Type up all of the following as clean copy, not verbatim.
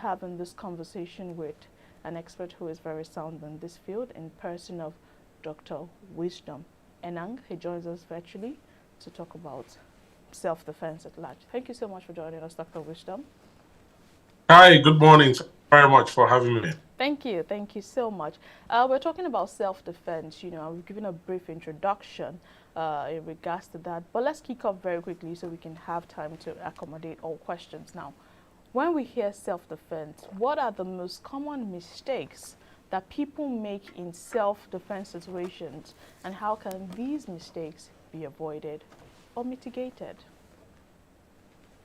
having this conversation with an expert who is very sound in this field in person of Dr. Wisdom Enang. He joins us virtually to talk about self-defense at large. Thank you so much for joining us, Dr. Wisdom. Hi, good morning. Thank you very much for having me. Thank you so much. We're talking about self-defense. We've given a brief introduction in regards to that, but let's kick off very quickly so we can have time to accommodate all questions now. When we hear self-defense, what are the most common mistakes that people make in self-defense situations, and how can these mistakes be avoided or mitigated?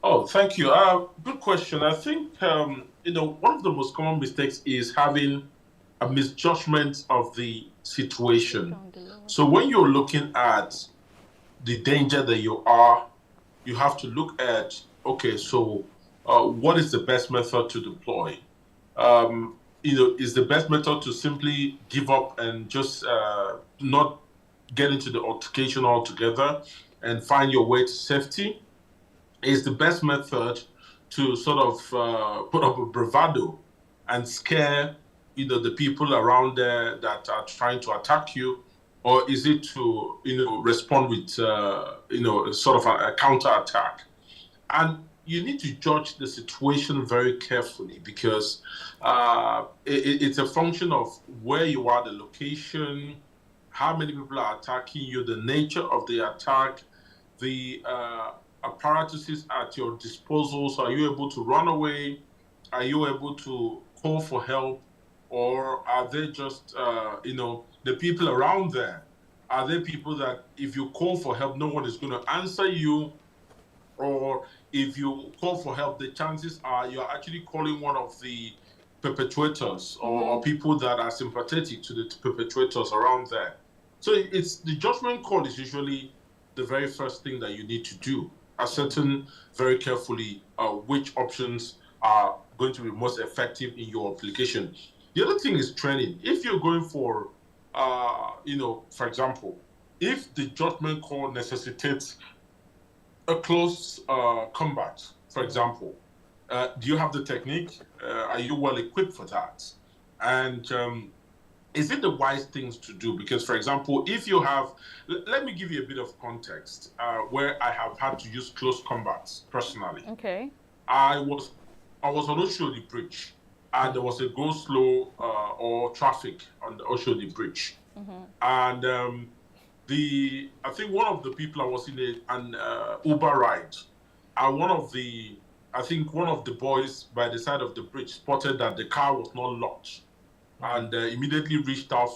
Oh, thank you. Good question. I think one of the most common mistakes is having a misjudgment of the situation. So when you're looking at the danger that you are, you have to look at, okay, so what is the best method to deploy? Is the best method to simply give up and just not get into the altercation altogether and find your way to safety? Is the best method to sort of put up a bravado and scare the people around there that are trying to attack you, or is it to respond with sort of a counter attack? And you need to judge the situation very carefully, because it's a function of where you are, the location, how many people are attacking you, the nature of the attack, the apparatuses at your disposal. So are you able to run away? Are you able to call for help? Or are they just, the people around there? Are they people that if you call for help, no one is going to answer you? Or if you call for help, the chances are you're actually calling one of the perpetrators or people that are sympathetic to the perpetrators around there. So it's the judgment call is usually the very first thing that you need to do. Ascertain very carefully which options are going to be most effective in your application. The other thing is training. If you're going for, for example, if the judgment call necessitates a close combat, for example, do you have the technique? Are you well equipped for that? And is it the wise things to do? Because, for example, if you have, let me give you a bit of context where I have had to use close combats personally. Okay. I was on Oshodi Bridge, and there was a go slow or traffic on the Oshodi Bridge, and I think one of the people, I was in an Uber ride, and one of the boys by the side of the bridge spotted that the car was not locked, and immediately reached out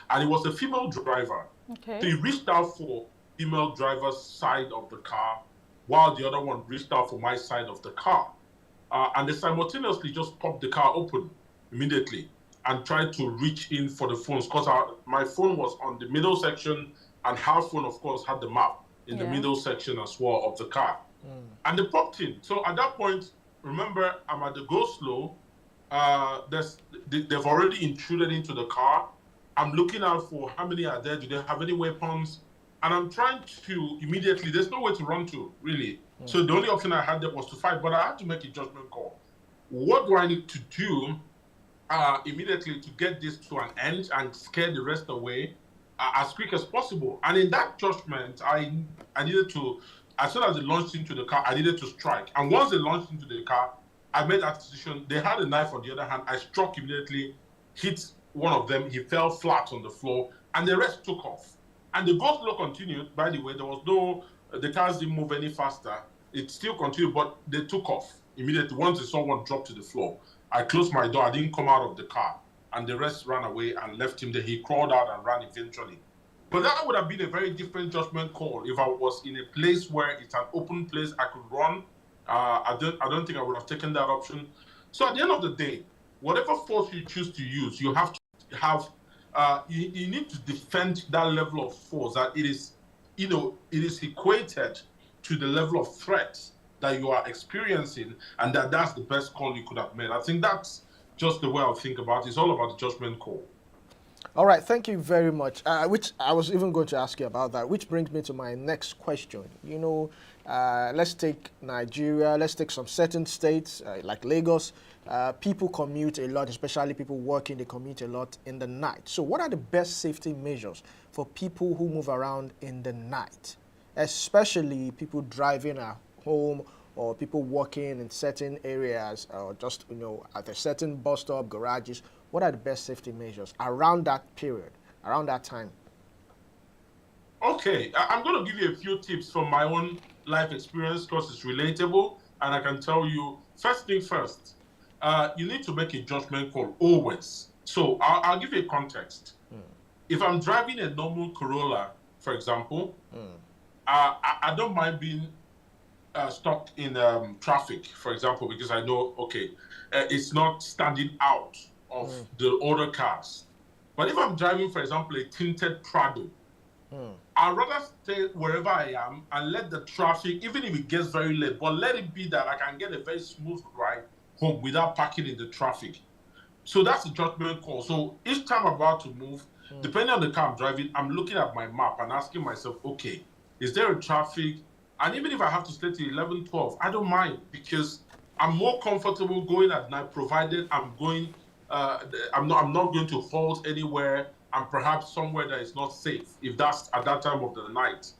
and it was a female driver. Okay. So he reached out for female driver's side of the car, while the other one reached out for my side of the car. And they simultaneously just popped the car open immediately and tried to reach in for the phones, because my phone was on the middle section, and her phone, of course, had the map in the middle section as well of the car. And they popped in. So at that point, remember, I'm at the go slow. They've already intruded into the car. I'm looking out for how many are there. Do they have any weapons? And I'm trying to immediately, there's no way to run to, really. So the only option I had there was to fight, but I had to make a judgment call. What do I need to do immediately to get this to an end and scare the rest away as quick as possible? And in that judgment, I needed to, as soon as they launched into the car, I needed to strike. And once they launched into the car, I made that decision. They had a knife on the other hand. I struck immediately, hit one of them. He fell flat on the floor, and the rest took off. And the go slow continued. By the way, the cars didn't move any faster. It still continued, but they took off immediately. Once they saw one drop to the floor, I closed my door. I didn't come out of the car, and the rest ran away and left him there. He crawled out and ran eventually. But that would have been a very different judgment call if I was in a place where it's an open place, I could run. I don't think I would have taken that option. So at the end of the day, whatever force you choose to use, you have to have, you need to defend that level of force, that it is equated to the level of threat that you are experiencing, and that's the best call you could have made. I think that's just the way I think about it. It's all about the judgment call. All right, thank you very much. Which I was even going to ask you about that, which brings me to my next question. Let's take Nigeria, let's take some certain states like Lagos. People commute a lot, especially people working, they commute a lot in the night. So what are the best safety measures for people who move around in the night, especially people driving at home or people working in certain areas or just, at a certain bus stop, garages? What are the best safety measures around that period, around that time? Okay, I'm going to give you a few tips from my own life experience because it's relatable, and I can tell you, first thing first, you need to make a judgment call always. So I'll give you a context. If I'm driving a normal Corolla, for example, I don't mind being stuck in traffic, for example, because I know, okay, it's not standing out of the other cars. But if I'm driving, for example, a tinted Prado, I'd rather stay wherever I am and let the traffic, even if it gets very late, but let it be that I can get a very smooth ride home without parking in the traffic. So that's a judgment call. So each time I'm about to move, depending on the car I'm driving, I'm looking at my map and asking myself, okay, is there a traffic? And even if I have to stay till 11, 12, I don't mind because I'm more comfortable going at night, provided I'm going, I'm not going to halt anywhere and perhaps somewhere that is not safe, if that's at that time of the night.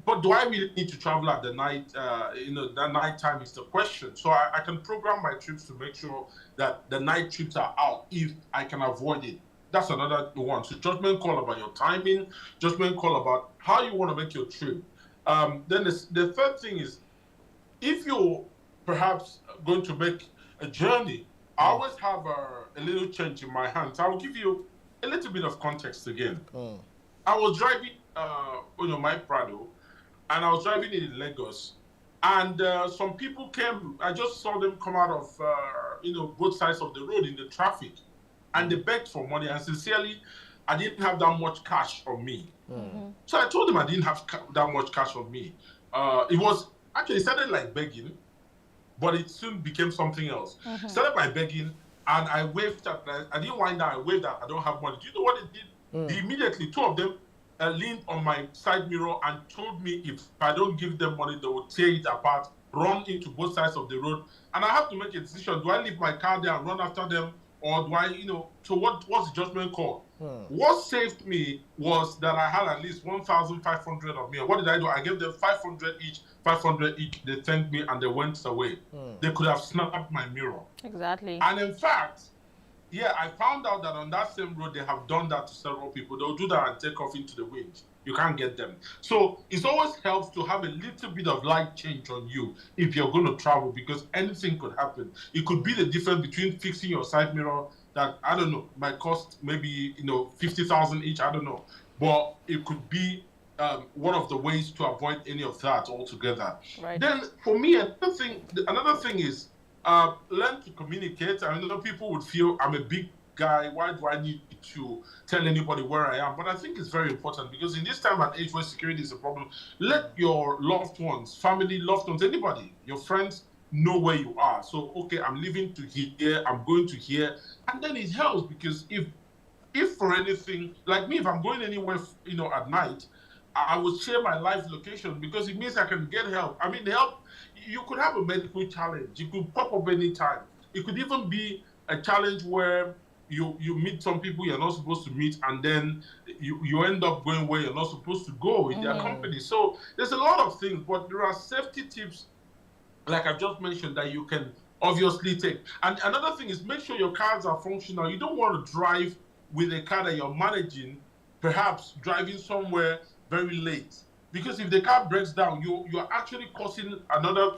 But do I really need to travel at the night? The night time is the question. So I can program my trips to make sure that the night trips are out if I can avoid it. That's another one. So judgment call about your timing, judgment call about how you want to make your trip. Then the third thing is, if you're perhaps going to make a journey, I always have a little change in my hands. I will give you a little bit of context again. I was driving, my Prado, and I was driving in Lagos, and some people came. I just saw them come out of, both sides of the road in the traffic, and they begged for money. And sincerely, I didn't have that much cash on me. So I told them I didn't have that much cash on me. It started like begging, but it soon became something else. Started by begging, and I waved at. I didn't wind down. I waved that I don't have money. Do you know what they did? They immediately, two of them leaned on my side mirror and told me if I don't give them money, they will tear it apart, run into both sides of the road. And I have to make a decision. Do I leave my car there and run after them? Or do I, so what's the judgment call? What saved me was that I had at least 1,500 of me. And what did I do? I gave them 500 each, 500 each. They thanked me and they went away. They could have snapped my mirror. Exactly. And in fact, I found out that on that same road, they have done that to several people. They'll do that and take off into the wind. You can't get them. So it always helps to have a little bit of light change on you if you're going to travel, because anything could happen. It could be the difference between fixing your side mirror that, I don't know, might cost maybe, 50,000 each, I don't know. But it could be one of the ways to avoid any of that altogether. Right. Then for me, another thing is, learn to communicate. I know people would feel I'm a big guy. Why do I need to tell anybody where I am? But I think it's very important because in this time and age where security is a problem, let your loved ones, family, loved ones, anybody, your friends know where you are. So, okay, I'm leaving to here, I'm going to here. And then it helps because if for anything, like me, if I'm going anywhere, at night, I would share my live location because it means I can get help. I mean, help. You could have a medical challenge. It could pop up anytime. It could even be a challenge where you meet some people you're not supposed to meet, and then you end up going where you're not supposed to go in their company. So there's a lot of things, but there are safety tips, like I've just mentioned, that you can obviously take. And another thing is make sure your cars are functional. You don't want to drive with a car that you're managing, perhaps driving somewhere very late. Because if the car breaks down, you're actually causing another,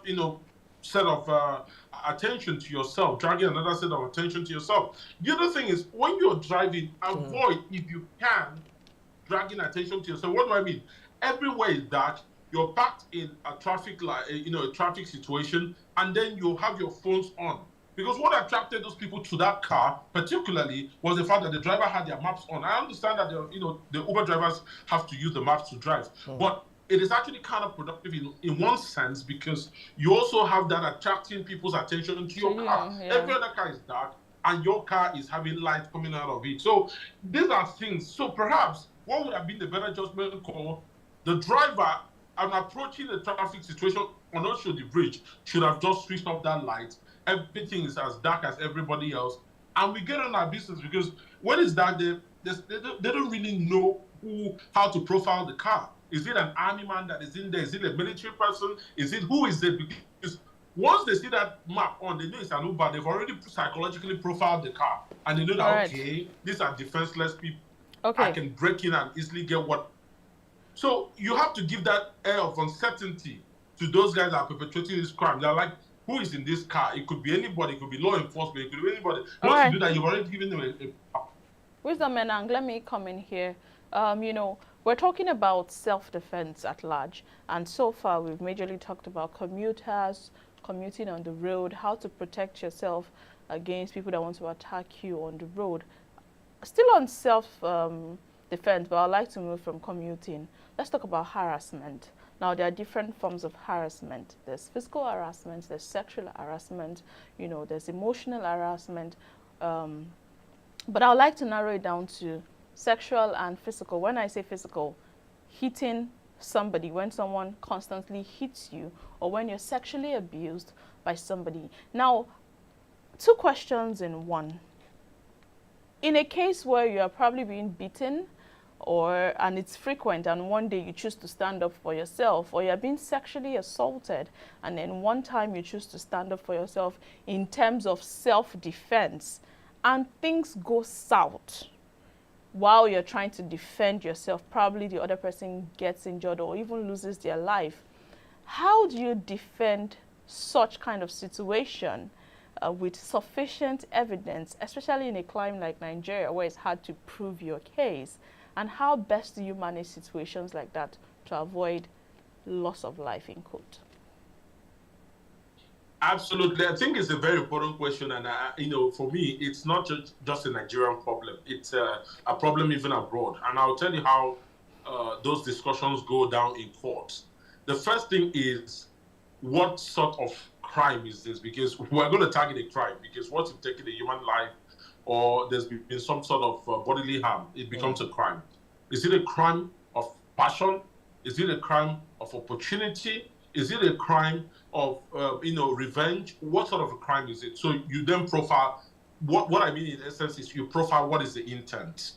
set of attention to yourself, dragging another set of attention to yourself. The other thing is when you're driving, avoid, if you can, dragging attention to yourself. What do I mean? Everywhere is dark. You're parked in a traffic light, a traffic situation, and then you have your phones on. Because what attracted those people to that car, particularly, was the fact that the driver had their maps on. I understand that the Uber drivers have to use the maps to drive, but it is actually kind of productive in one sense because you also have that attracting people's attention to your car. Yeah. Every other car is dark, and your car is having light coming out of it. So these are things. So perhaps what would have been the better judgment call? The driver, on approaching the traffic situation on Oshodi Bridge, should have just switched off that light. Everything is as dark as everybody else, and we get on our business, because when it's dark, they don't really know how to profile the car. Is it an army man that is in there? Is it a military person? Who is it? Because once they see that map on, they know it's an Uber. They've already psychologically profiled the car, and they know that, okay, these are defenseless people. Okay. I can break in and easily get what. So you have to give that air of uncertainty to those guys that are perpetrating this crime. They're like, who is in this car? It could be anybody. It could be law enforcement. It could be anybody. Once you do that, you've already given them a Wisdom Enang, let me come in here. You know, we're talking about self-defense at large, and so far we've majorly talked about commuters, commuting on the road, how to protect yourself against people that want to attack you on the road. Still on self-defense, but I'd like to move from commuting. Let's talk about harassment. Now, there are different forms of harassment. There's physical harassment, there's sexual harassment, you know, there's emotional harassment. But I would like to narrow it down to sexual and physical. When I say physical, hitting somebody, when someone constantly hits you, or when you're sexually abused by somebody. Now, two questions in one. In a case where you are probably being beaten, and it's frequent, and one day you choose to stand up for yourself, or you're being sexually assaulted, and then one time you choose to stand up for yourself in terms of self-defense, and things go south while you're trying to defend yourself, probably the other person gets injured or even loses their life. How do you defend such kind of situation with sufficient evidence, especially in a climate like Nigeria where it's hard to prove your case? And how best do you manage situations like that to avoid loss of life, in quote? Absolutely. I think it's a very important question. And, you know, for me, it's not just a Nigerian problem. It's a problem even abroad. And I'll tell you how those discussions go down in court. The first thing is, what sort of crime is this? Because we're going to target a crime. Because once you've taken a human life, or there's been some sort of bodily harm, it becomes a crime. Is it a crime of passion? Is it a crime of opportunity? Is it a crime of, revenge? What sort of a crime is it? So you then profile, what I mean in essence is you profile what is the intent.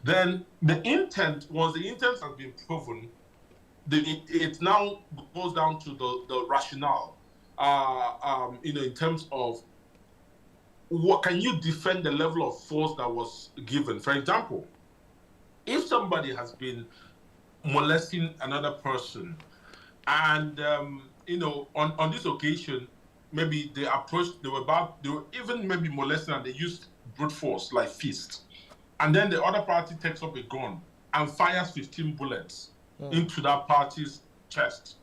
Then the intent, once the intent has been proven, it now goes down to the rationale, in terms of what can you defend the level of force that was given. For example, if somebody has been molesting another person, and on this occasion, maybe they were even maybe molesting, and they used brute force like fist, and then the other party takes up a gun and fires 15 bullets into that party's chest.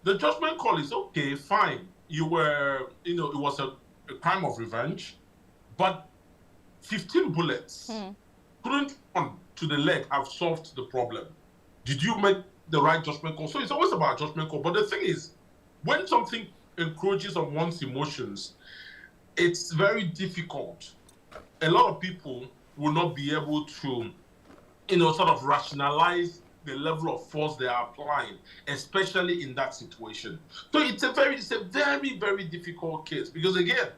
The judgment call is, okay, fine, you were, it was a crime of revenge, but 15 bullets couldn't one to the leg have solved the problem. Did you make the right judgment call? So it's always about judgment call. But the thing is, when something encroaches on one's emotions, it's very difficult. A lot of people will not be able to, sort of rationalize the level of force they are applying, especially in that situation. So it's a very, very difficult case, because again,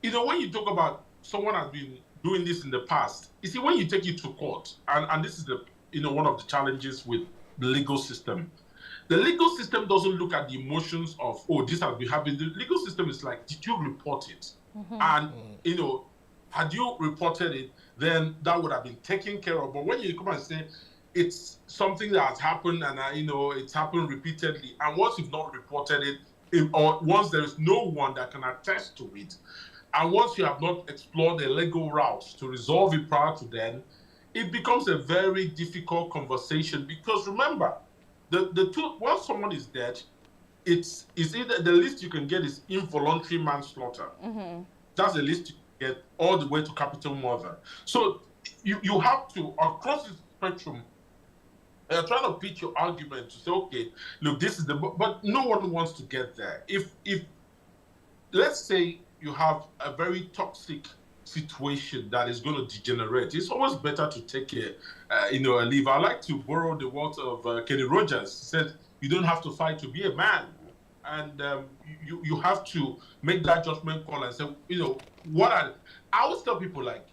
when you talk about someone has been doing this in the past, you see, when you take it to court, and this is one of the challenges with the legal system. The legal system doesn't look at the emotions of, this has been happening. The legal system is like, did you report it? And, had you reported it, then that would have been taken care of. But when you come and say, it's something that has happened, and, it's happened repeatedly, and once you've not reported it, or once there is no one that can attest to it, and once you have not explored the legal routes to resolve it prior to then, it becomes a very difficult conversation. Because remember, the two, once someone is dead, it's either the least you can get is involuntary manslaughter. That's the least you can get, all the way to capital murder. So you have to, across the spectrum, trying to pitch your argument to say, okay, look, this is but no one wants to get there. If let's say you have a very toxic situation that is going to degenerate, it's always better to take a leave. I like to borrow the words of Kenny Rogers. He said, "You don't have to fight to be a man," and you have to make that judgment call and say, what are. I always tell people, like,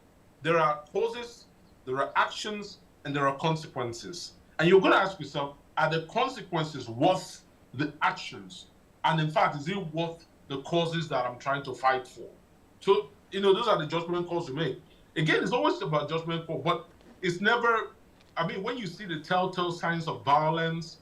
there are causes, there are actions, and there are consequences, and you're going to ask yourself, are the consequences worth the actions? And in fact, is it worth the causes that I'm trying to fight for? So, those are the judgment calls you make. Again, it's always about judgment call, but it's never, when you see the telltale signs of violence,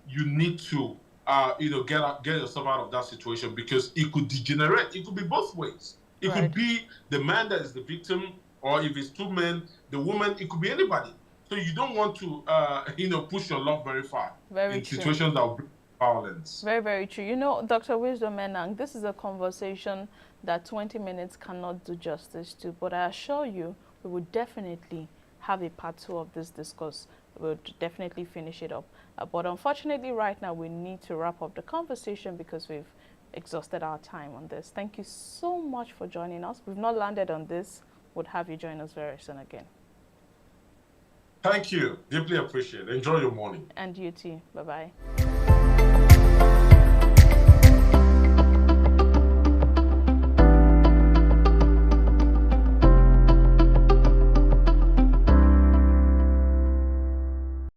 you need to, get yourself out of that situation, because it could degenerate. It could be both ways. It Right. could be the man that is the victim, or if it's two men, the woman, it could be anybody. So you don't want to, push your love very far Very in true. situations that will bring violence. Very, very true. Dr. Wisdom Enang, this is a conversation that 20 minutes cannot do justice to, but I assure you, we will definitely have a part 2 of this discourse. We'll definitely finish it up. But unfortunately, right now, we need to wrap up the conversation because we've exhausted our time on this. Thank you so much for joining us. We've not landed on this. Would have you join us very soon again. Thank you. Deeply appreciate it. Enjoy your morning. And you too. Bye-bye.